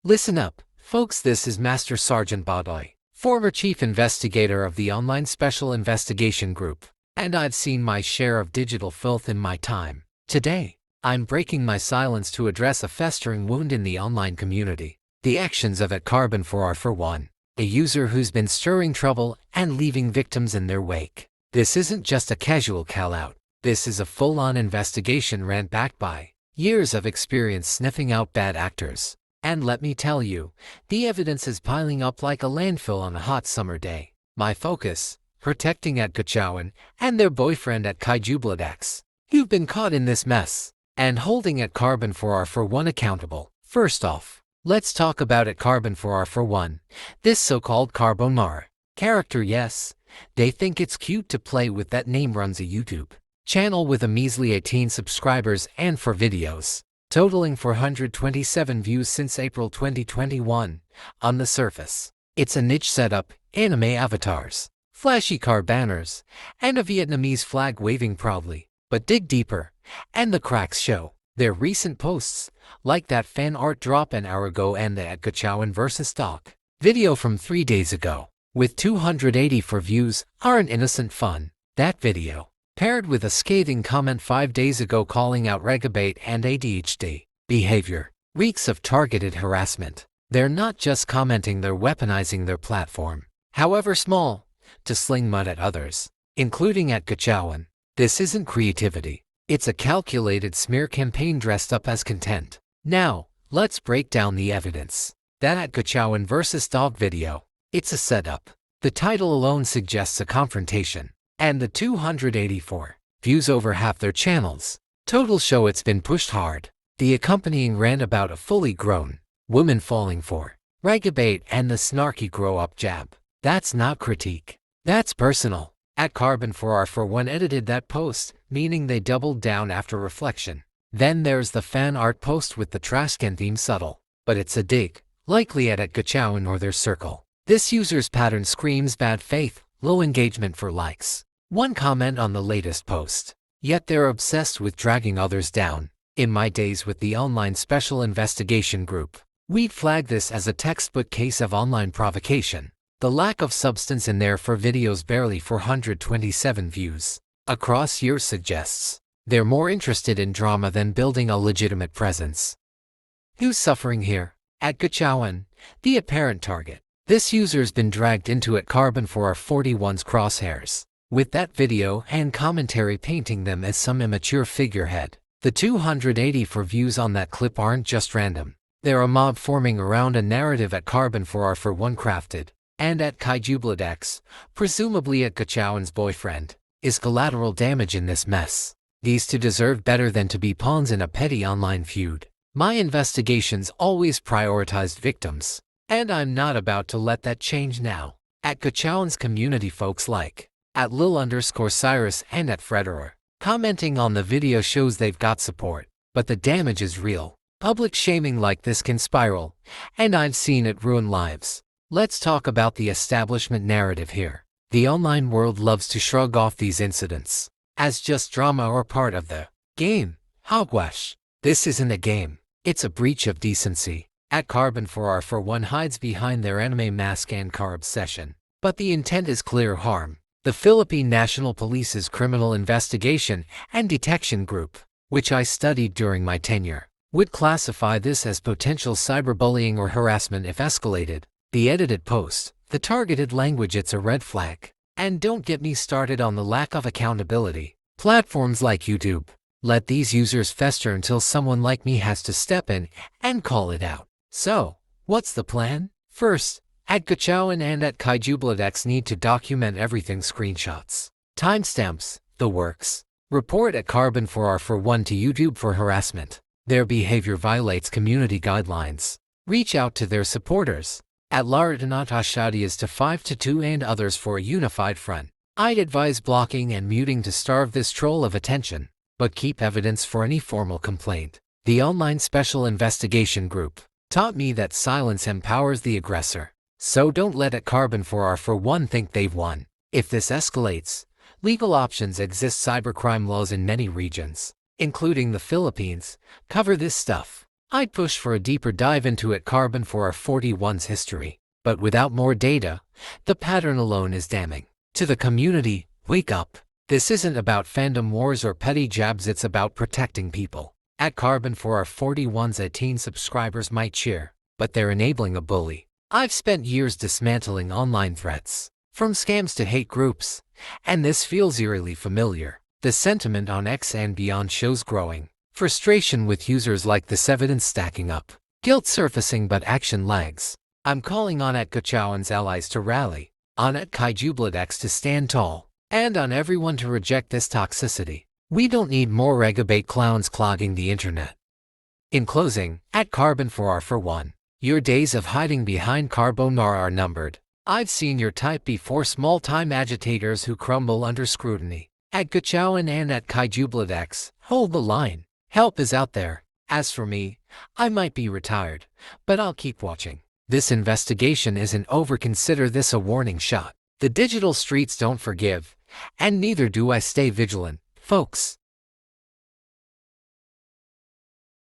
Listen up, folks, this is Master Sergeant Badoy, former Chief Investigator of the Online Special Investigation Group, and I've seen my share of digital filth in my time. Today, I'm breaking my silence to address a festering wound in the online community. The actions of @Carbon4R1, a user who's been stirring trouble and leaving victims in their wake. This isn't just a casual call-out. This is a full-on investigation rant backed by years of experience sniffing out bad actors. And let me tell you, the evidence is piling up like a landfill on a hot summer day. My focus, protecting @Gachawan and their boyfriend @Kaijubladex. You've been caught in this mess, and holding @Carbon4R1 accountable. First off, let's talk about @Carbon4R1, this so-called Carbonara character. Yes, they think it's cute to play with that name. Runs a YouTube channel with a measly 18 subscribers and 4 videos, totaling 427 views since April 2021. On the surface, it's a niche setup: anime avatars, flashy car banners, and a Vietnamese flag waving proudly. But dig deeper, and the cracks show. Their recent posts, like that fan art drop an hour ago and the @Gachawan vs. Dog video from 3 days ago, with 284 views, aren't innocent fun. That video, paired with a scathing comment 5 days ago calling out regabate and ADHD behavior, reeks of targeted harassment. They're not just commenting, they're weaponizing their platform, however small, to sling mud at others, including @Gachawan. This isn't creativity. It's a calculated smear campaign dressed up as content. Now, let's break down the evidence. That @Gachawan vs. Dog video, it's a setup. The title alone suggests a confrontation. And the 284 views, over half their channel's total, show it's been pushed hard. The accompanying rant about a fully grown woman falling for regabate and the snarky grow-up jab, that's not critique. That's personal. @Carbon4R1 edited that post, meaning they doubled down after reflection. Then there's the fan art post with the trashcan theme, subtle, but it's a dig, likely at @Gachawan or their circle. This user's pattern screams bad faith, low engagement for likes, 1 comment on the latest post. Yet they're obsessed with dragging others down. In my days with the Online Special Investigation Group, we'd flag this as a textbook case of online provocation. The lack of substance in there for videos barely 427 views across years suggests they're more interested in drama than building a legitimate presence. Who's suffering here? @Gachawan, the apparent target. This user's been dragged into @Carbon4R1's crosshairs, with that video and commentary painting them as some immature figurehead. The 284 views on that clip aren't just random. They're a mob forming around a narrative @Carbon4R1 crafted, and @Kaijubladex, presumably @Gachawan's boyfriend, is collateral damage in this mess. These two deserve better than to be pawns in a petty online feud. My investigations always prioritized victims, and I'm not about to let that change now. @Gachawan's community folks like @Lil_Cyrus and @Fredor commenting on the video shows they've got support, but the damage is real. Public shaming like this can spiral, and I've seen it ruin lives. Let's talk about the establishment narrative here. The online world loves to shrug off these incidents as just drama or part of the game. Hogwash. This isn't a game. It's a breach of decency. @Carbon4R1 hides behind their anime mask and car obsession, but the intent is clear: harm. The Philippine National Police's Criminal Investigation and Detection Group, which I studied during my tenure, would classify this as potential cyberbullying or harassment if escalated. The edited post, the targeted language, it's a red flag. And don't get me started on the lack of accountability. Platforms like YouTube let these users fester until someone like me has to step in and call it out. So, what's the plan? First, @Gachawan and @Kaijubladex need to document everything: screenshots, timestamps, the works. Report @Carbon4R1 to YouTube for harassment. Their behavior violates community guidelines. Reach out to their supporters @Lardanatashadias to 5-2 and others for a unified front. I'd advise blocking and muting to starve this troll of attention, but keep evidence for any formal complaint. The Online Special Investigation Group taught me that silence empowers the aggressor. So don't let @Carbon4R1 think they've won. If this escalates, legal options exist. Cybercrime laws in many regions, including the Philippines, cover this stuff. I'd push for a deeper dive into at Carbon for our 41's history. But without more data, the pattern alone is damning. To the community, wake up. This isn't about fandom wars or petty jabs, it's about protecting people. At Carbon for our 41's 18 subscribers might cheer, but they're enabling a bully. I've spent years dismantling online threats, from scams to hate groups, and this feels eerily familiar. The sentiment on X and beyond shows growing frustration with users like this evidence stacking up. Guilt surfacing but action lags. I'm calling on @Kachowan's allies to rally, on @KaiJubladX to stand tall, and on everyone to reject this toxicity. We don't need more regabate clowns clogging the internet. In closing, at Carbon for one, your days of hiding behind carbonara are numbered. I've seen your type before, small-time agitators who crumble under scrutiny. At Kachowan and @KaiJubladX, hold the line. Help is out there. As for me, I might be retired, but I'll keep watching. This investigation isn't over. Consider this a warning shot. The digital streets don't forgive, and neither do I. Stay vigilant, folks.